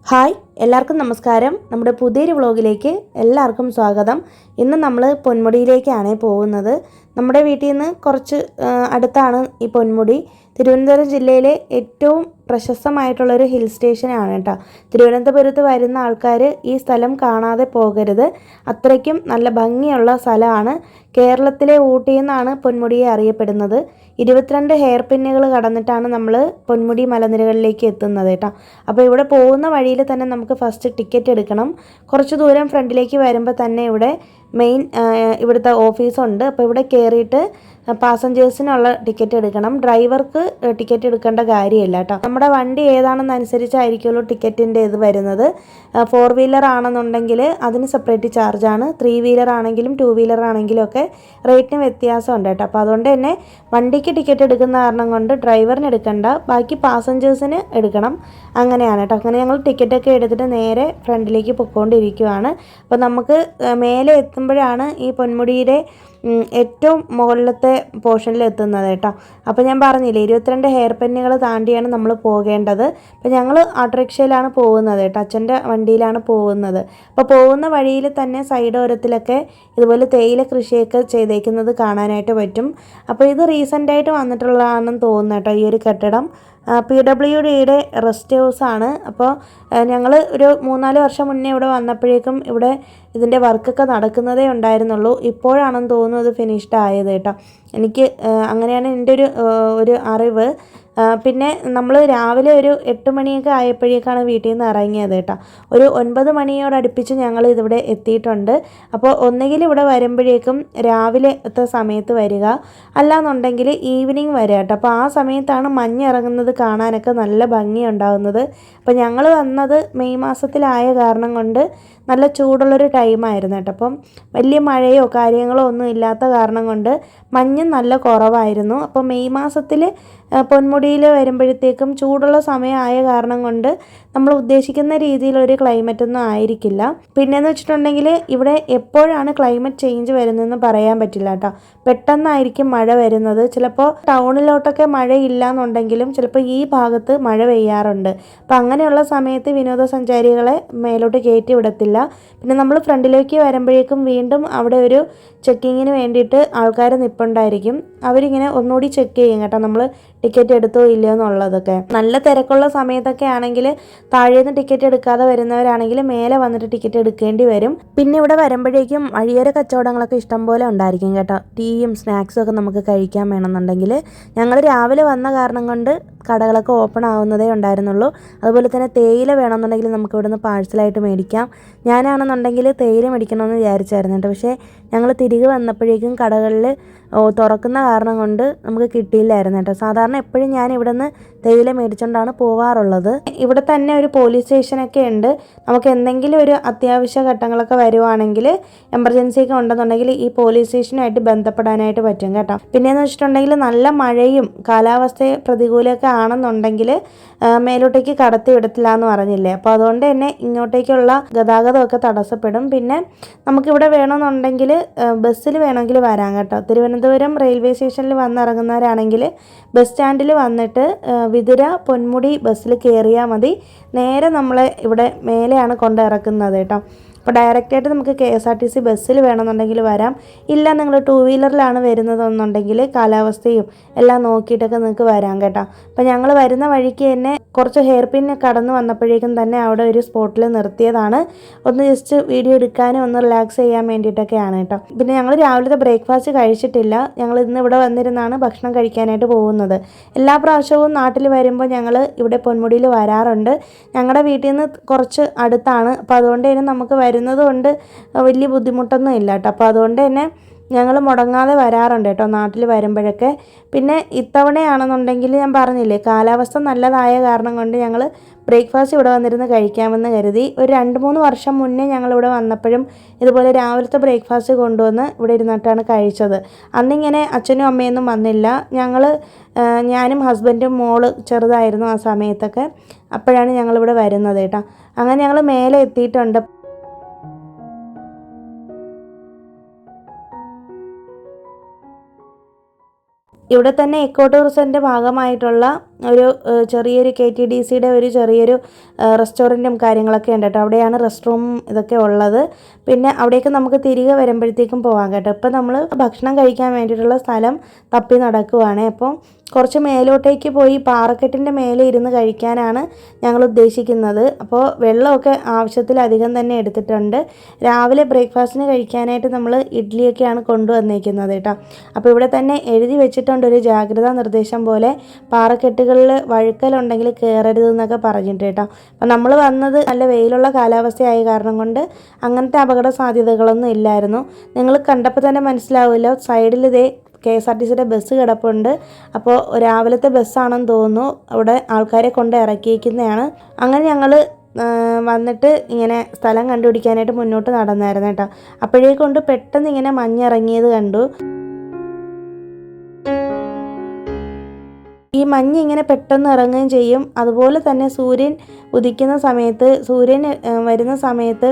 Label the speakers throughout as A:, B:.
A: Hi എല്ലാവർക്കും നമസ്കാരം. നമ്മുടെ പുതിയൊരു വ്ളോഗിലേക്ക് എല്ലാവർക്കും സ്വാഗതം. ഇന്ന് നമ്മൾ പൊന്മുടിയിലേക്കാണ് പോകുന്നത്. നമ്മുടെ വീട്ടിൽ നിന്ന് കുറച്ച് അടുത്താണ് ഈ പൊന്മുടി. തിരുവനന്തപുരം ജില്ലയിലെ ഏറ്റവും പ്രശസ്തമായിട്ടുള്ളൊരു ഹിൽ സ്റ്റേഷനാണ് കേട്ടോ. തിരുവനന്തപുരത്ത് വരുന്ന ആൾക്കാർ ഈ സ്ഥലം കാണാതെ പോകരുത്. അത്രയ്ക്കും നല്ല ഭംഗിയുള്ള സ്ഥലമാണ്. കേരളത്തിലെ ഊട്ടി എന്നാണ് പൊന്മുടിയെ അറിയപ്പെടുന്നത്. 22 ഹെയർ പിന്നുകൾ കടന്നിട്ടാണ് നമ്മൾ പൊന്മുടി മലനിരകളിലേക്ക് എത്തുന്നത് കേട്ടോ. അപ്പോൾ ഇവിടെ പോകുന്ന വഴിയിൽ തന്നെ നമുക്ക് ഫസ്റ്റ് ടിക്കറ്റ് എടുക്കണം. കുറച്ച് ദൂരം ഫ്രണ്ടിലേക്ക് വരുമ്പോൾ തന്നെ ഇവിടെ മെയിൻ ഇവിടുത്തെ ഓഫീസുണ്ട്. അപ്പോൾ ഇവിടെ കയറിയിട്ട് പാസഞ്ചേഴ്സിനുള്ള ടിക്കറ്റ് എടുക്കണം. ഡ്രൈവർക്ക് ടിക്കറ്റ് എടുക്കേണ്ട കാര്യമില്ല കേട്ടോ. നമ്മുടെ വണ്ടി ഏതാണെന്നനുസരിച്ചായിരിക്കുമല്ലോ ടിക്കറ്റിൻ്റെ ഇത് വരുന്നത്. 4 വീലർ ആണെന്നുണ്ടെങ്കിൽ അതിന് സെപ്പറേറ്റ് ചാർജാണ്. 3 വീലർ ആണെങ്കിലും 2 വീലർ ആണെങ്കിലും ഒക്കെ റേറ്റിന് വ്യത്യാസമുണ്ട് കേട്ടോ. അപ്പോൾ അതുകൊണ്ട് തന്നെ വണ്ടിക്ക് ടിക്കറ്റ് എടുക്കുന്ന കാരണം കൊണ്ട് ഡ്രൈവറിന് എടുക്കണ്ട, ബാക്കി പാസഞ്ചേഴ്സിന് എടുക്കണം. അങ്ങനെയാണ് കേട്ടോ. അങ്ങനെ ഞങ്ങൾ ടിക്കറ്റൊക്കെ എടുത്തിട്ട് നേരെ ഫ്രണ്ടിലേക്ക് പൊയ്ക്കൊണ്ടിരിക്കുകയാണ്. അപ്പോൾ നമുക്ക് മേലെ എത്തുമ്പോഴാണ് ഈ പൊന്മുടിയുടെ ഏറ്റവും മുകളിലത്തെ പോർഷനിൽ എത്തുന്നത് കേട്ടോ. അപ്പോൾ ഞാൻ പറഞ്ഞില്ലേ 22 ഹെയർ പെന്നുകൾ താണ്ടിയാണ് നമ്മൾ പോകേണ്ടത്. അപ്പോൾ ഞങ്ങൾ ഓട്ടോറിക്ഷയിലാണ് പോകുന്നത് കേട്ടോ. അച്ഛൻ്റെ വണ്ടിയിലാണ് പോകുന്നത്. അപ്പോൾ പോകുന്ന വഴിയിൽ തന്നെ സൈഡ് ഓരത്തിലൊക്കെ ഇതുപോലെ തേയില കൃഷിയൊക്കെ ചെയ്തേക്കുന്നത് കാണാനായിട്ട് പറ്റും. അപ്പോൾ ഇത് റീസെൻ്റായിട്ട് വന്നിട്ടുള്ളതാണെന്ന് തോന്നുന്നു കേട്ടോ. ഈ ഒരു കെട്ടിടം PWDയുടെ റെസ്റ്റ് ഹൗസാണ്. അപ്പോൾ ഞങ്ങൾ ഒരു 3-4 വർഷം മുന്നേ ഇവിടെ വന്നപ്പോഴേക്കും ഇവിടെ ഇതിൻ്റെ വർക്കൊക്കെ നടക്കുന്നതേ ഉണ്ടായിരുന്നുള്ളൂ. ഇപ്പോഴാണെന്ന് തോന്നുന്നു അത് ഫിനിഷ്ഡ് ആയത് കേട്ടോ. എനിക്ക് അങ്ങനെയാണ് എൻ്റെ ഒരു അറിവ്. പിന്നെ നമ്മൾ രാവിലെ ഒരു 8 മണിയൊക്കെ ആയപ്പോഴേക്കാണ് വീട്ടിൽ നിന്ന് ഇറങ്ങിയത് കേട്ടോ. ഒരു 9 മണിയോടടുപ്പിച്ച് ഞങ്ങൾ ഇതിവിടെ എത്തിയിട്ടുണ്ട്. അപ്പോൾ ഒന്നുകിൽ ഇവിടെ വരുമ്പോഴേക്കും രാവിലത്തെ സമയത്ത് വരിക, അല്ലാന്നുണ്ടെങ്കിൽ ഈവനിങ് വരിക കേട്ടോ. അപ്പോൾ ആ സമയത്താണ് മഞ്ഞ് ഇറങ്ങുന്നത് കാണാനൊക്കെ നല്ല ഭംഗിയുണ്ടാകുന്നത്. അപ്പോൾ ഞങ്ങൾ വന്നത് മെയ് മാസത്തിലായ കാരണം കൊണ്ട് നല്ല ചൂടുള്ളൊരു ടൈമായിരുന്നു കേട്ടോ. അപ്പം വലിയ മഴയോ കാര്യങ്ങളോ ഒന്നും ഇല്ലാത്ത കാരണം കൊണ്ട് മഞ്ഞും നല്ല കുറവായിരുന്നു. അപ്പോൾ മെയ് മാസത്തിൽ പൊന്മുടിയിൽ വരുമ്പോഴത്തേക്കും ചൂടുള്ള സമയമായ കാരണം കൊണ്ട് നമ്മൾ ഉദ്ദേശിക്കുന്ന രീതിയിലൊരു ക്ലൈമറ്റൊന്നും ആയിരിക്കില്ല. പിന്നെയെന്ന് വെച്ചിട്ടുണ്ടെങ്കിൽ ഇവിടെ എപ്പോഴാണ് ക്ലൈമറ്റ് ചേഞ്ച് വരുന്നതെന്ന് പറയാൻ പറ്റില്ല കേട്ടോ. പെട്ടെന്നായിരിക്കും മഴ വരുന്നത്. ചിലപ്പോൾ ടൗണിലോട്ടൊക്കെ മഴയില്ല എന്നുണ്ടെങ്കിലും ചിലപ്പോൾ ഈ ഭാഗത്ത് മഴ പെയ്യാറുണ്ട്. അപ്പം അങ്ങനെയുള്ള സമയത്ത് വിനോദസഞ്ചാരികളെ മേലോട്ട് കയറ്റി വിടത്തില്ല. പിന്നെ നമ്മൾ ഫ്രണ്ടിലേക്ക് വരുമ്പോഴേക്കും വീണ്ടും അവിടെ ഒരു ചെക്കിങ്ങിന് വേണ്ടിയിട്ട് ആൾക്കാർ നിൽപ്പുണ്ടായിരിക്കും. അവരിങ്ങനെ ഒന്നുകൂടി ചെക്ക് ചെയ്യും കേട്ടോ, നമ്മൾ ടിക്കറ്റ് എടുത്തോ ഇല്ലയോ എന്നുള്ളതൊക്കെ. നല്ല തിരക്കുള്ള സമയത്തൊക്കെ ആണെങ്കിൽ താഴേന്ന് ടിക്കറ്റ് എടുക്കാതെ വരുന്നവരാണെങ്കിൽ മേലെ വന്നിട്ട് ടിക്കറ്റ് എടുക്കേണ്ടി വരും. പിന്നെ ഇവിടെ വരുമ്പോഴേക്കും വഴിയോര കച്ചവടങ്ങളൊക്കെ ഇഷ്ടംപോലെ ഉണ്ടായിരിക്കും കേട്ടോ. ടീയും സ്നാക്സും ഒക്കെ നമുക്ക് കഴിക്കാൻ വേണമെന്നുണ്ടെങ്കിൽ ഞങ്ങൾ രാവിലെ വന്ന കാരണം കൊണ്ട് കടകളൊക്കെ ഓപ്പൺ ആവുന്നതേ ഉണ്ടായിരുന്നുള്ളൂ. അതുപോലെ തന്നെ തേയില വേണമെന്നുണ്ടെങ്കിൽ നമുക്ക് ഇവിടുന്ന് പാഴ്സലായിട്ട് മേടിക്കാം. ഞാനാണെന്നുണ്ടെങ്കിൽ തേയില മേടിക്കണമെന്ന് വിചാരിച്ചായിരുന്നു കേട്ടോ. പക്ഷേ ഞങ്ങൾ തിരികെ വന്നപ്പോഴേക്കും കടകളിൽ തുറക്കുന്ന കാരണം കൊണ്ട് നമുക്ക് കിട്ടിയില്ലായിരുന്നു കേട്ടോ. സാധാരണ എപ്പോഴും ഞാൻ ഇവിടെ നിന്ന് തേയില മേടിച്ചുകൊണ്ടാണ് പോവാറുള്ളത്. ഇവിടെ തന്നെ ഒരു പോലീസ് സ്റ്റേഷനൊക്കെ ഉണ്ട്. നമുക്ക് എന്തെങ്കിലും ഒരു അത്യാവശ്യ ഘട്ടങ്ങളൊക്കെ വരുവാണെങ്കിൽ എമർജൻസി ഒക്കെ ഉണ്ടെന്നുണ്ടെങ്കിൽ ഈ പോലീസ് സ്റ്റേഷനുമായിട്ട് ബന്ധപ്പെടാനായിട്ട് പറ്റും കേട്ടോ. പിന്നെയെന്ന് വെച്ചിട്ടുണ്ടെങ്കിൽ നല്ല മഴയും കാലാവസ്ഥ പ്രതികൂലമൊക്കെ ആണെന്നുണ്ടെങ്കിൽ മേലോട്ടേക്ക് കടത്തി വിടത്തില്ല എന്ന് പറഞ്ഞില്ലേ. അപ്പോൾ അതുകൊണ്ട് തന്നെ ഇങ്ങോട്ടേക്കുള്ള ഗതാഗതമൊക്കെ തടസ്സപ്പെടും. പിന്നെ നമുക്കിവിടെ വേണമെന്നുണ്ടെങ്കിൽ ബസ്സിൽ വേണമെങ്കിൽ വരാം കേട്ടോ. തിരുവനന്തപുരം റെയിൽവേ സ്റ്റേഷനിൽ വന്നിറങ്ങുന്നവരാണെങ്കിൽ ബസ് സ്റ്റാൻഡിൽ വന്നിട്ട് വിതുര പൊന്മുടി ബസ്സിൽ കയറിയാൽ മതി. നേരെ നമ്മളെ ഇവിടെ മേലെയാണ് കൊണ്ട് ഇറക്കുന്നത് കേട്ടോ. അപ്പോൾ ഡയറക്റ്റായിട്ട് നമുക്ക് KSRTC ബസ്സിൽ വേണമെന്നുണ്ടെങ്കിൽ വരാം. ഇല്ല നിങ്ങൾ 2 വീലറിലാണ് വരുന്നതെന്നുണ്ടെങ്കിൽ കാലാവസ്ഥയും എല്ലാം നോക്കിയിട്ടൊക്കെ നിങ്ങൾക്ക് വരാം കേട്ടോ. അപ്പോൾ ഞങ്ങൾ വരുന്ന വഴിക്ക് തന്നെ കുറച്ച് ഹെയർ പിൻ കടന്നു വന്നപ്പോഴേക്കും തന്നെ അവിടെ ഒരു സ്പോട്ടിൽ നിർത്തിയതാണ്. ഒന്ന് ജസ്റ്റ് വീഡിയോ എടുക്കാനും ഒന്ന് റിലാക്സ് ചെയ്യാൻ വേണ്ടിയിട്ടൊക്കെയാണ് കേട്ടോ. പിന്നെ ഞങ്ങൾ രാവിലത്തെ ബ്രേക്ക്ഫാസ്റ്റ് കഴിച്ചിട്ടില്ല. ഞങ്ങൾ ഇന്ന് ഇവിടെ വന്നിരുന്നാണ് ഭക്ഷണം കഴിക്കാനായിട്ട് പോകുന്നത്. എല്ലാ പ്രാവശ്യവും നാട്ടിൽ വരുമ്പോൾ ഞങ്ങൾ ഇവിടെ പൊന്മുടിയിൽ വരാറുണ്ട്. ഞങ്ങളുടെ വീട്ടിൽ നിന്ന് കുറച്ച് അടുത്താണ്. അപ്പോൾ അതുകൊണ്ട് തന്നെ നമുക്ക് വരുന്നത് കൊണ്ട് വലിയ ബുദ്ധിമുട്ടൊന്നും ഇല്ല കേട്ടോ. അപ്പോൾ അതുകൊണ്ട് തന്നെ ഞങ്ങൾ മുടങ്ങാതെ വരാറുണ്ട് കേട്ടോ നാട്ടിൽ വരുമ്പോഴൊക്കെ. പിന്നെ ഇത്തവണയാണെന്നുണ്ടെങ്കിൽ ഞാൻ പറഞ്ഞില്ലേ കാലാവസ്ഥ നല്ലതായ കാരണം കൊണ്ട് ഞങ്ങൾ ബ്രേക്ക്ഫാസ്റ്റ് ഇവിടെ വന്നിരുന്ന് കഴിക്കാമെന്ന് കരുതി. ഒരു 2-3 വർഷം മുന്നേ ഞങ്ങളിവിടെ വന്നപ്പോഴും ഇതുപോലെ രാവിലത്തെ ബ്രേക്ക്ഫാസ്റ്റ് കൊണ്ടുവന്ന് ഇവിടെ ഇരുന്നിട്ടാണ് കഴിച്ചത്. അന്നിങ്ങനെ അച്ഛനും അമ്മയൊന്നും വന്നില്ല. ഞാനും ഹസ്ബൻഡും മോള് ചെറുതായിരുന്നു ആ സമയത്തൊക്കെ. അപ്പോഴാണ് ഞങ്ങളിവിടെ വരുന്നത് കേട്ടോ. അങ്ങനെ ഞങ്ങൾ മേലെ എത്തിയിട്ടുണ്ട്. ഇവിടെ തന്നെ എക്കോ ടൂറിസത്തിൻ്റെ ഭാഗമായിട്ടുള്ള ഒരു ചെറിയൊരു KTDCയുടെ ഒരു ചെറിയൊരു റെസ്റ്റോറൻറ്റും കാര്യങ്ങളൊക്കെ ഉണ്ട് കേട്ടോ. അവിടെയാണ് റെസ്റ്റ് റൂം ഇതൊക്കെ ഉള്ളത്. പിന്നെ അവിടേക്ക് നമുക്ക് തിരികെ വരുമ്പോഴത്തേക്കും പോകാം കേട്ടോ. ഇപ്പോൾ നമ്മൾ ഭക്ഷണം കഴിക്കാൻ വേണ്ടിയിട്ടുള്ള സ്ഥലം തപ്പി നടക്കുവാണ്. അപ്പോൾ കുറച്ച് മേലോട്ടേക്ക് പോയി പാറക്കെട്ടിൻ്റെ മേലെ ഇരുന്ന് കഴിക്കാനാണ് ഞങ്ങൾ ഉദ്ദേശിക്കുന്നത്. അപ്പോൾ വെള്ളമൊക്കെ ആവശ്യത്തിലധികം തന്നെ എടുത്തിട്ടുണ്ട്. രാവിലെ ബ്രേക്ക്ഫാസ്റ്റിന് കഴിക്കാനായിട്ട് നമ്മൾ ഇഡ്ഡലിയൊക്കെയാണ് കൊണ്ടുവന്നേക്കുന്നത് കേട്ടോ. അപ്പോൾ ഇവിടെ തന്നെ എഴുതി വെച്ചിട്ടുണ്ട് ഒരു ജാഗ്രതാ നിർദ്ദേശം പോലെ, പാറക്കെട്ടുകളിൽ വഴുക്കലുണ്ടെങ്കിൽ കയറരുതെന്നൊക്കെ പറഞ്ഞിട്ട് കേട്ടോ. അപ്പോൾ നമ്മൾ വന്നത് നല്ല വെയിലുള്ള കാലാവസ്ഥയായ കാരണം കൊണ്ട് അങ്ങനത്തെ അപകട സാധ്യതകളൊന്നും ഇല്ലായിരുന്നു. നിങ്ങൾ കണ്ടപ്പോൾ തന്നെ മനസ്സിലാവുമല്ലോ, സൈഡിൽ ഇതേ KSRTCയുടെ ബസ് കിടപ്പുണ്ട്. അപ്പോൾ രാവിലത്തെ ബസ്സാണെന്ന് തോന്നുന്നു. അവിടെ ആൾക്കാരെ കൊണ്ട് ഇറക്കിയിരിക്കുന്നതാണ്. അങ്ങനെ ഞങ്ങൾ വന്നിട്ട് ഇങ്ങനെ സ്ഥലം കണ്ടുപിടിക്കാനായിട്ട് മുന്നോട്ട് നടന്നായിരുന്നു കേട്ടോ. അപ്പോഴേക്കൊണ്ട് പെട്ടെന്ന് ഇങ്ങനെ മഞ്ഞിറങ്ങിയത് കണ്ടു. ഈ മഞ്ഞ് ഇങ്ങനെ പെട്ടെന്ന് ഇറങ്ങുകയും ചെയ്യും. അതുപോലെ തന്നെ സൂര്യൻ ഉദിക്കുന്ന സമയത്ത്, സൂര്യൻ വരുന്ന സമയത്ത്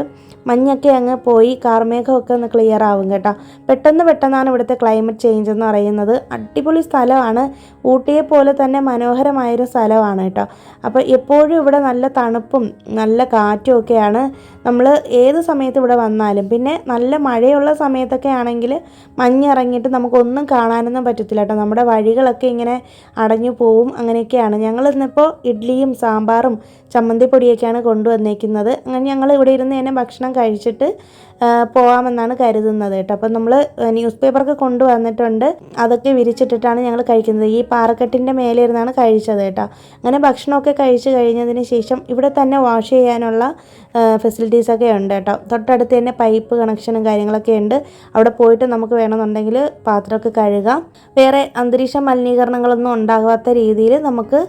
A: മഞ്ഞൊക്കെ അങ്ങ് പോയി കാർമേഘമൊക്കെ ഒന്ന് ക്ലിയർ ആവും കേട്ടോ. പെട്ടെന്നാണ് ഇവിടുത്തെ ക്ലൈമറ്റ് ചേഞ്ച് എന്ന് പറയുന്നത്. അടിപൊളി സ്ഥലമാണ്. ഊട്ടിയെ പോലെ തന്നെ മനോഹരമായൊരു സ്ഥലമാണ് കേട്ടോ. അപ്പോൾ എപ്പോഴും ഇവിടെ നല്ല തണുപ്പും നല്ല കാറ്റും ഒക്കെയാണ്. നമ്മൾ ഏത് സമയത്ത് ഇവിടെ വന്നാലും, പിന്നെ നല്ല മഴയുള്ള സമയത്തൊക്കെ ആണെങ്കിൽ മഞ്ഞിറങ്ങിയിട്ട് നമുക്കൊന്നും കാണാനൊന്നും പറ്റത്തില്ല കേട്ടോ. നമ്മുടെ വഴികളൊക്കെ ഇങ്ങനെ അടഞ്ഞു പോവും. അങ്ങനെയൊക്കെയാണ്. ഞങ്ങൾ ഇന്നിപ്പോൾ ഇഡ്ഡലിയും സാമ്പാറും ചമ്മന്തിപ്പൊടിയൊക്കെയാണ് കൊണ്ടുവന്നേക്കുന്നത്. അങ്ങനെ ഞങ്ങൾ ഇവിടെ ഇരുന്ന് തന്നെ ഭക്ഷണം കഴിച്ചിട്ട് പോകാമെന്നാണ് കരുതുന്നത് കേട്ടോ. അപ്പം നമ്മൾ ന്യൂസ് പേപ്പറൊക്കെ കൊണ്ടുവന്നിട്ടുണ്ട്. അതൊക്കെ വിരിച്ചിട്ടിട്ടാണ് ഞങ്ങൾ കഴിക്കുന്നത്. ഈ പാറക്കെട്ടിൻ്റെ മേലെ ഇരുന്നാണ് കഴിച്ചത് കേട്ടോ. അങ്ങനെ ഭക്ഷണമൊക്കെ കഴിച്ച് കഴിഞ്ഞതിന് ശേഷം ഇവിടെ തന്നെ വാഷ് ചെയ്യാനുള്ള ഫെസിലിറ്റീസൊക്കെ ഉണ്ട് കേട്ടോ. തൊട്ടടുത്ത് തന്നെ പൈപ്പ് കണക്ഷനും കാര്യങ്ങളൊക്കെ ഉണ്ട്. അവിടെ പോയിട്ട് നമുക്ക് വേണമെന്നുണ്ടെങ്കിൽ പാത്രമൊക്കെ കഴുകാം. വേറെ അന്തരീക്ഷ മലിനീകരണങ്ങളൊന്നും ഉണ്ടാകാത്ത രീതിയിൽ നമുക്ക്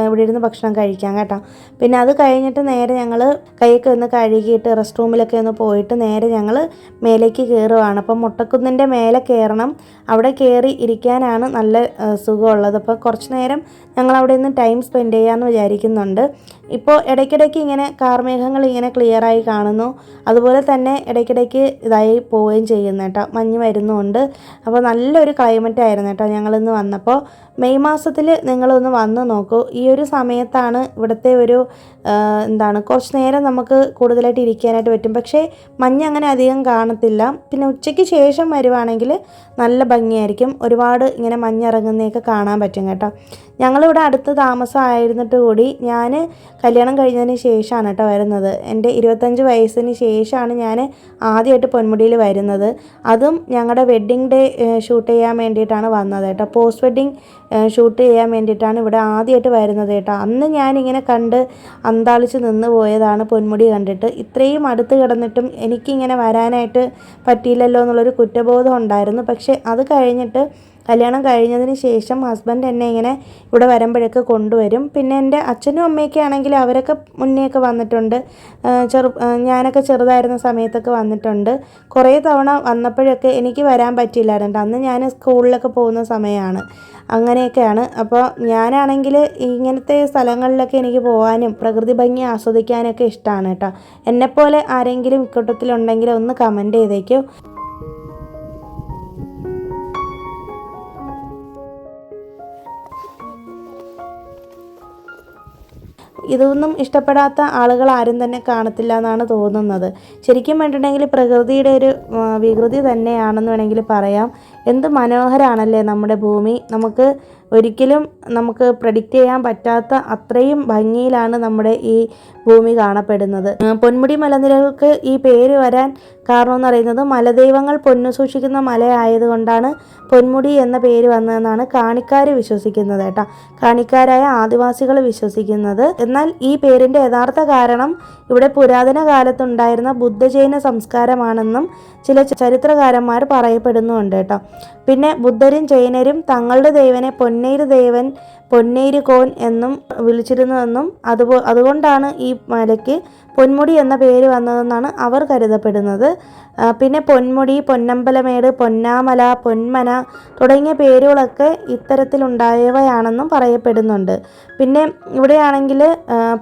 A: ഇവിടെ ഇരുന്ന് ഭക്ഷണം കഴിക്കാം കേട്ടോ. പിന്നെ അത് കഴിഞ്ഞിട്ട് നേരെ ഞങ്ങൾ കൈയൊക്കെ ഒന്ന് കഴുകിയിട്ട് റെസ്റ്റ് റൂമിലൊക്കെ ഒന്ന് പോയിട്ട് നേരെ ഞങ്ങൾ മേലേക്ക് കയറുവാണ്. അപ്പം മുട്ടക്കുന്നിൻ്റെ മേലെ കയറണം. അവിടെ കയറി ഇരിക്കാനാണ് നല്ല സുഖമുള്ളത്. അപ്പോൾ കുറച്ച് നേരം ഞങ്ങൾ അവിടെ നിന്ന് ടൈം സ്പെൻഡ് ചെയ്യാമെന്ന് വിചാരിക്കുന്നുണ്ട്. ഇപ്പോൾ ഇടയ്ക്കിടയ്ക്ക് ഇങ്ങനെ കാർമേഘങ്ങൾ ഇങ്ങനെ ക്ലിയറായി കാണുന്നു. അതുപോലെ തന്നെ ഇടയ്ക്കിടയ്ക്ക് ഇതായി പോവുകയും ചെയ്യുന്നു കേട്ടോ. മഞ്ഞ് വരുന്നുമുണ്ട്. അപ്പോൾ നല്ലൊരു ക്ലൈമറ്റ് ആയിരുന്നു കേട്ടോ ഞങ്ങളിന്ന് വന്നപ്പോൾ. മെയ് മാസത്തിൽ നിങ്ങളൊന്ന് വന്ന് നോക്കൂ. ഈ ഒരു സമയത്താണ് ഇവിടുത്തെ ഒരു കുറച്ച് നേരം നമുക്ക് കൂടുതലായിട്ട് ഇരിക്കാനായിട്ട് പറ്റും. പക്ഷേ മഞ്ഞ് അങ്ങനെ അധികം കാണത്തില്ല. പിന്നെ ഉച്ചയ്ക്ക് ശേഷം വരുവാണെങ്കിൽ നല്ല ഭംഗിയായിരിക്കും. ഒരുപാട് ഇങ്ങനെ മഞ്ഞിറങ്ങുന്നതൊക്കെ കാണാൻ പറ്റും കേട്ടോ. ഞങ്ങളിവിടെ അടുത്ത് താമസമായിരുന്നിട്ട് കൂടി ഞാൻ കല്യാണം കഴിഞ്ഞതിന് ശേഷമാണ് കേട്ടോ വരുന്നത്. എൻ്റെ 25 വയസ്സിന് ശേഷമാണ് ഞാൻ ആദ്യമായിട്ട് പൊന്മുടിയിൽ വരുന്നത്. അതും ഞങ്ങളുടെ വെഡ്ഡിങ് ഡേ ഷൂട്ട് ചെയ്യാൻ വേണ്ടിയിട്ടാണ് വന്നത് കേട്ടോ. പോസ്റ്റ് വെഡ്ഡിങ് ഷൂട്ട് ചെയ്യാൻ വേണ്ടിയിട്ടാണ് ഇവിടെ ആദ്യമായിട്ട് വരുന്നത് കേട്ടോ. അന്ന് ഞാനിങ്ങനെ കണ്ട് അന്താളിച്ച് നിന്ന് പോയതാണ് പൊന്മുടി കണ്ടിട്ട്. ഇത്രയും അടുത്ത് കിടന്നിട്ടും എനിക്കിങ്ങനെ വരാനായിട്ട് പറ്റിയില്ലല്ലോ എന്നുള്ളൊരു കുറ്റബോധം ഉണ്ടായിരുന്നു. പക്ഷേ അത് കഴിഞ്ഞിട്ട് കല്യാണം കഴിഞ്ഞതിന് ശേഷം ഹസ്ബൻഡ് എന്നെ ഇങ്ങനെ ഇവിടെ വരുമ്പോഴൊക്കെ കൊണ്ടുവരും. പിന്നെ എൻ്റെ അച്ഛനും അമ്മയൊക്കെ ആണെങ്കിൽ അവരൊക്കെ മുന്നേയൊക്കെ വന്നിട്ടുണ്ട്. ഞാനൊക്കെ ചെറുതായിരുന്ന സമയത്തൊക്കെ വന്നിട്ടുണ്ട്. കുറേ തവണ വന്നപ്പോഴൊക്കെ എനിക്ക് വരാൻ പറ്റിയില്ലായിരുന്നു. അന്ന് ഞാൻ സ്കൂളിലൊക്കെ പോകുന്ന സമയമാണ്. അങ്ങനെയൊക്കെയാണ്. അപ്പോൾ ഞാനാണെങ്കിൽ ഇങ്ങനത്തെ സ്ഥലങ്ങളിലൊക്കെ എനിക്ക് പോകാനും പ്രകൃതി ഭംഗി ആസ്വദിക്കാനൊക്കെ ഇഷ്ടമാണ് കേട്ടോ. എന്നെപ്പോലെ ആരെങ്കിലും ഇക്കൂട്ടത്തിലുണ്ടെങ്കിൽ ഒന്ന് കമൻറ്റ് ചെയ്തേക്കൂ. ഇതൊന്നും ഇഷ്ടപ്പെടാത്ത ആളുകൾ ആരും തന്നെ കാണത്തില്ല എന്നാണ് തോന്നുന്നത്. ശരിക്കും വേണ്ടിയിട്ടുണ്ടെങ്കിൽ പ്രകൃതിയുടെ ഒരു വികൃതി തന്നെയാണെന്ന് വേണമെങ്കിൽ പറയാം. എന്ത് മനോഹരമാണല്ലേ നമ്മുടെ ഭൂമി. ഒരിക്കലും നമുക്ക് പ്രഡിക്റ്റ് ചെയ്യാൻ പറ്റാത്ത അത്രയും ഭംഗിയിലാണ് നമ്മുടെ ഈ ഭൂമി കാണപ്പെടുന്നത്. പൊന്മുടി മലനിരകൾക്ക് ഈ പേര് വരാൻ കാരണം എന്ന് പറയുന്നത് മലദൈവങ്ങൾ പൊന്നു സൂക്ഷിക്കുന്ന മലയായതുകൊണ്ടാണ് പൊന്മുടി എന്ന പേര് വന്നതെന്നാണ് കാണിക്കാർ വിശ്വസിക്കുന്നത് കേട്ടോ. കാണിക്കാരായ ആദിവാസികൾ വിശ്വസിക്കുന്നത്. എന്നാൽ ഈ പേരിൻ്റെ യഥാർത്ഥ കാരണം ഇവിടെ പുരാതന കാലത്തുണ്ടായിരുന്ന ബുദ്ധജൈന സംസ്കാരമാണെന്നും ചില ചരിത്രകാരന്മാർ പറയപ്പെടുന്നുണ്ട് കേട്ടോ. പിന്നെ ബുദ്ധരും ജൈനരും തങ്ങളുടെ ദൈവനെ പൊന്നേര് ദേവൻ, പൊന്നേര് കോൻ എന്നും വിളിച്ചിരുന്നതെന്നും അതുകൊണ്ടാണ് ഈ മലയ്ക്ക് പൊന്മുടി എന്ന പേര് വന്നതെന്നാണ് അവർ കരുതപ്പെടുന്നത്. പിന്നെ പൊന്മുടി, പൊന്നമ്പലമേട്, പൊന്നാമല, പൊന്മന തുടങ്ങിയ പേരുകളൊക്കെ ഇത്തരത്തിലുണ്ടായവയാണെന്നും പറയപ്പെടുന്നുണ്ട്. പിന്നെ ഇവിടെയാണെങ്കിൽ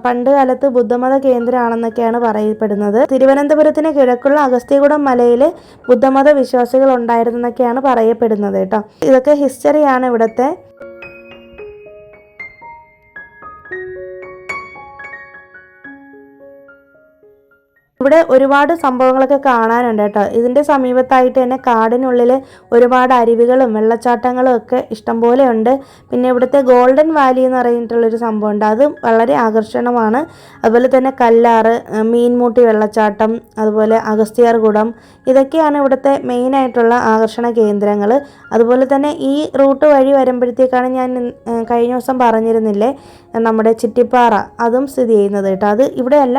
A: പണ്ട് കാലത്ത് ബുദ്ധമത കേന്ദ്രമാണെന്നൊക്കെയാണ് പറയപ്പെടുന്നത്. തിരുവനന്തപുരത്തിന് കിഴക്കുള്ള അഗസ്ത്യകൂടം മലയിൽ ബുദ്ധമത വിശ്വാസികൾ ഉണ്ടായിരുന്നെന്നൊക്കെയാണ് പറയപ്പെടുന്നത് കേട്ടോ. ഇതൊക്കെ ഹിസ്റ്ററിയാണ് ഇവിടുത്തെ. ഇവിടെ ഒരുപാട് സംഭവങ്ങളൊക്കെ കാണാനുണ്ട് കേട്ടോ. ഇതിൻ്റെ സമീപത്തായിട്ട് തന്നെ കാടിനുള്ളിൽ ഒരുപാട് അരുവികളും വെള്ളച്ചാട്ടങ്ങളും ഒക്കെ ഇഷ്ടംപോലെ ഉണ്ട്. പിന്നെ ഇവിടുത്തെ ഗോൾഡൻ വാലി എന്ന് പറഞ്ഞിട്ടുള്ളൊരു സംഭവമുണ്ട്, അത് വളരെ ആകർഷണമാണ്. അതുപോലെ തന്നെ കല്ലാറ്, മീൻമുട്ടി വെള്ളച്ചാട്ടം, അതുപോലെ അഗസ്ത്യാർകൂടം, ഇതൊക്കെയാണ് ഇവിടുത്തെ മെയിനായിട്ടുള്ള ആകർഷണ കേന്ദ്രങ്ങൾ. അതുപോലെ തന്നെ ഈ റൂട്ട് വഴി വരുമ്പോഴത്തേക്കാണ് ഞാൻ കഴിഞ്ഞ ദിവസം പറഞ്ഞിരുന്നില്ലേ നമ്മുടെ ചിറ്റിപ്പാറ, അതും സ്ഥിതി ചെയ്യുന്നത് കേട്ടോ. അത് ഇവിടെയല്ല,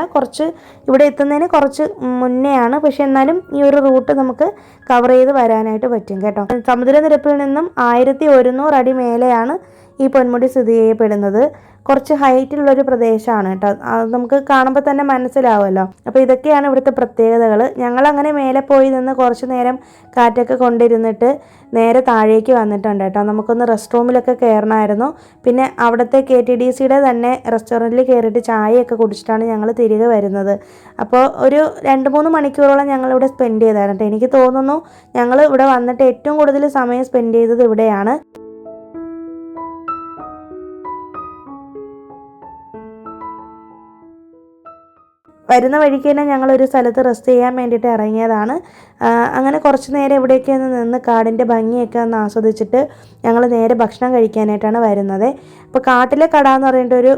A: ഇവിടെ എത്തുന്നതിന് കുറച്ച് മുന്നെയാണ്. പക്ഷെ എന്നാലും ഈ ഒരു റൂട്ട് നമുക്ക് കവർ ചെയ്ത് വരാനായിട്ട് പറ്റും കേട്ടോ. സമുദ്രനിരപ്പിൽ നിന്നും 1100 അടി മേലെയാണ് ഈ പൊന്മുടി സ്ഥിതി ചെയ്യപ്പെടുന്നത്. കുറച്ച് ഹൈറ്റുള്ളൊരു പ്രദേശമാണ് കേട്ടോ. അത് നമുക്ക് കാണുമ്പോൾ തന്നെ മനസ്സിലാവുമല്ലോ. അപ്പോൾ ഇതൊക്കെയാണ് ഇവിടുത്തെ പ്രത്യേകതകൾ. ഞങ്ങളങ്ങനെ മേലെ പോയി നിന്ന് കുറച്ച് നേരം കാറ്റൊക്കെ കൊണ്ടിരുന്നിട്ട് നേരെ താഴേക്ക് വന്നിട്ടുണ്ട് കേട്ടോ. നമുക്കൊന്ന് റെസ്റ്റ് റൂമിലൊക്കെ കയറണമായിരുന്നു. പിന്നെ അവിടുത്തെ KTDCയുടെ തന്നെ റെസ്റ്റോറൻറ്റിൽ കയറിയിട്ട് ചായയൊക്കെ കുടിച്ചിട്ടാണ് ഞങ്ങൾ തിരികെ വരുന്നത്. അപ്പോൾ ഒരു 2-3 മണിക്കൂറോളം ഞങ്ങളിവിടെ സ്പെൻഡ് ചെയ്തായിരുന്നു കേട്ടോ. എനിക്ക് തോന്നുന്നു ഞങ്ങൾ ഇവിടെ വന്നിട്ട് ഏറ്റവും കൂടുതൽ സമയം സ്പെൻഡ് ചെയ്തത് ഇവിടെയാണ്. വരുന്ന വഴിക്ക് തന്നെ ഞങ്ങളൊരു സ്ഥലത്ത് റെസ്റ്റ് ചെയ്യാൻ വേണ്ടിയിട്ട് ഇറങ്ങിയതാണ്. അങ്ങനെ കുറച്ച് നേരം ഇവിടെയൊക്കെ ഒന്ന് നിന്ന് കാടിൻ്റെ ഭംഗിയൊക്കെ ഒന്ന് ആസ്വദിച്ചിട്ട് ഞങ്ങൾ നേരെ ഭക്ഷണം കഴിക്കാനായിട്ടാണ് വരുന്നത്. അപ്പോൾ കാട്ടിലെ കട എന്ന് പറഞ്ഞിട്ടൊരു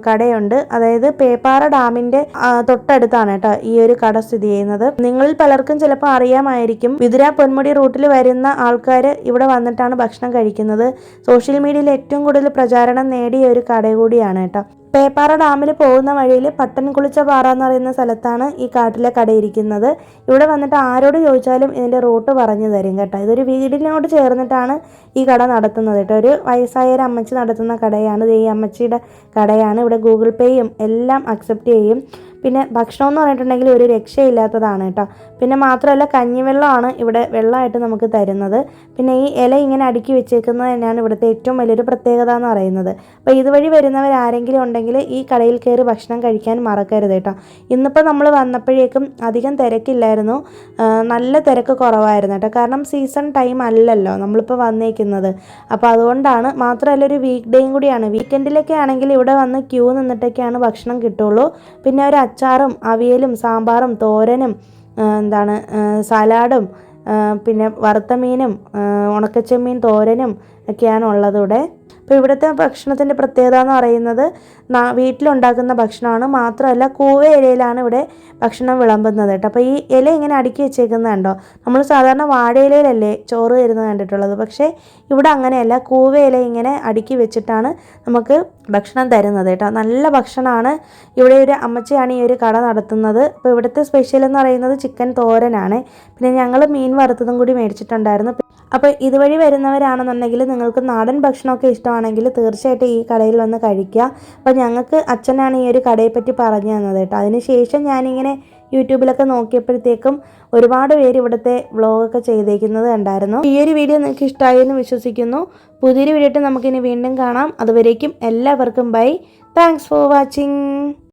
A: കടയുണ്ട്. അതായത് പേപ്പാറ ഡാമിൻ്റെ തൊട്ടടുത്താണ് കേട്ടോ ഈ ഒരു കട സ്ഥിതി ചെയ്യുന്നത്. നിങ്ങളിൽ പലർക്കും ചിലപ്പോൾ അറിയാമായിരിക്കും, വിതുര പൊന്മുടി റൂട്ടിൽ വരുന്ന ആൾക്കാർ ഇവിടെ വന്നിട്ടാണ് ഭക്ഷണം കഴിക്കുന്നത്. സോഷ്യൽ മീഡിയയിൽ ഏറ്റവും കൂടുതൽ പ്രചാരണം നേടിയ ഒരു കട കൂടിയാണ് കേട്ടോ. പേപ്പാറ ഡാമിൽ പോകുന്ന വഴിയിൽ പട്ടൻകുളിച്ച പാറ എന്ന് പറയുന്ന സ്ഥലത്താണ് ഈ കാട്ടിലെ കട ഇരിക്കുന്നത്. ഇവിടെ വന്നിട്ട് ആരോട് ചോദിച്ചാലും ഇതിൻ്റെ റൂട്ട് പറഞ്ഞു തരും കേട്ടോ. ഇതൊരു വീടിനോട് ചേർന്നിട്ടാണ് ഈ കട നടത്തുന്നത് കേട്ടോ. ഒരു വയസ്സായ ഒരു അമ്മച്ചി നടത്തുന്ന കടയാണ്. ഈ അമ്മച്ചിയുടെ കടയാണ്. ഇവിടെ ഗൂഗിൾ പേയും എല്ലാം അക്സെപ്റ്റ് ചെയ്യും. പിന്നെ ഭക്ഷണം എന്ന് പറഞ്ഞിട്ടുണ്ടെങ്കിൽ ഒരു രക്ഷയില്ലാത്തതാണ് കേട്ടോ. പിന്നെ മാത്രമല്ല കഞ്ഞിവെള്ളമാണ് ഇവിടെ വെള്ളമായിട്ട് നമുക്ക് തരുന്നത്. പിന്നെ ഈ ഇല ഇങ്ങനെ അടുക്കി വെച്ചേക്കുന്നത് തന്നെയാണ് ഇവിടുത്തെ ഏറ്റവും വലിയൊരു പ്രത്യേകത എന്ന് പറയുന്നത്. അപ്പോൾ ഇതുവഴി വരുന്നവരാരെങ്കിലും ഉണ്ടെങ്കിൽ ഈ കടയിൽ കയറി ഭക്ഷണം കഴിക്കാൻ മറക്കരുത് കേട്ടോ. ഇന്നിപ്പോൾ നമ്മൾ വന്നപ്പോഴേക്കും അധികം തിരക്കില്ലായിരുന്നു, നല്ല തിരക്ക് കുറവായിരുന്നു കേട്ടോ. കാരണം സീസൺ ടൈം അല്ലല്ലോ നമ്മളിപ്പോൾ വന്നേക്കുന്നത്. അപ്പോൾ അതുകൊണ്ടാണ്. മാത്രമല്ല ഒരു വീക്ക് ഡേയും കൂടിയാണ്. വീക്കെൻഡിലൊക്കെ ആണെങ്കിൽ ഇവിടെ വന്ന് ക്യൂ നിന്നിട്ടൊക്കെയാണ് ഭക്ഷണം കിട്ടുള്ളൂ. പിന്നെ ഒരു അച്ചാറും അവിയലും സാമ്പാറും തോരനും സലാഡും പിന്നെ വറുത്ത മീനും ഉണക്കച്ചെമ്മീൻ തോരനും ഒക്കെയാണ് ഉള്ളത് ഇവിടെ. അപ്പോൾ ഇവിടുത്തെ ഭക്ഷണത്തിൻ്റെ പ്രത്യേകത എന്ന് പറയുന്നത് വീട്ടിലുണ്ടാക്കുന്ന ഭക്ഷണമാണ്. മാത്രമല്ല കൂവ ഇലയിലാണ് ഇവിടെ ഭക്ഷണം വിളമ്പുന്നത് കേട്ടോ. അപ്പോൾ ഈ ഇല ഇങ്ങനെ അടുക്കി വെച്ചേക്കുന്നത് കണ്ടോ. നമ്മൾ സാധാരണ വാഴയിലയിലല്ലേ ചോറ് തരുന്നത് കണ്ടിട്ടുള്ളത്. പക്ഷേ ഇവിടെ അങ്ങനെയല്ല, കൂവ ഇല ഇങ്ങനെ അടുക്കി വെച്ചിട്ടാണ് നമുക്ക് ഭക്ഷണം തരുന്നത് കേട്ടോ. നല്ല ഭക്ഷണമാണ്. ഇവിടെ ഒരു അമ്മച്ചിയാണ് ഈ ഒരു കട നടത്തുന്നത്. അപ്പോൾ ഇവിടുത്തെ സ്പെഷ്യൽ എന്ന് പറയുന്നത് ചിക്കൻ തോരനാണ്. പിന്നെ ഞങ്ങൾ മീൻ വറുത്തതും കൂടി മേടിച്ചിട്ടുണ്ടായിരുന്നു. അപ്പോൾ ഇതുവഴി വരുന്നവരാണെന്നുണ്ടെങ്കിൽ നിങ്ങൾക്ക് നാടൻ ഭക്ഷണമൊക്കെ ഇഷ്ടമാണെങ്കിൽ തീർച്ചയായിട്ടും ഈ കടയിൽ വന്ന് കഴിക്കുക. അപ്പോൾ ഞങ്ങൾക്ക് അച്ഛനാണ് ഈ ഒരു കടയെപ്പറ്റി പറഞ്ഞു തന്നത് കേട്ടോ. അതിനുശേഷം ഞാനിങ്ങനെ യൂട്യൂബിലൊക്കെ നോക്കിയപ്പോഴത്തേക്കും ഒരുപാട് പേര് ഇവിടുത്തെ വ്ളോഗൊക്കെ ചെയ്തേക്കുന്നത് കണ്ടായിരുന്നു. ഈ ഒരു വീഡിയോ നിങ്ങൾക്ക് ഇഷ്ടമായി എന്ന് വിശ്വസിക്കുന്നു. പുതിയൊരു വീഡിയോ നമുക്കിനി വീണ്ടും കാണാം. അതുവരേക്കും എല്ലാവർക്കും ബൈ. Thanks for watching.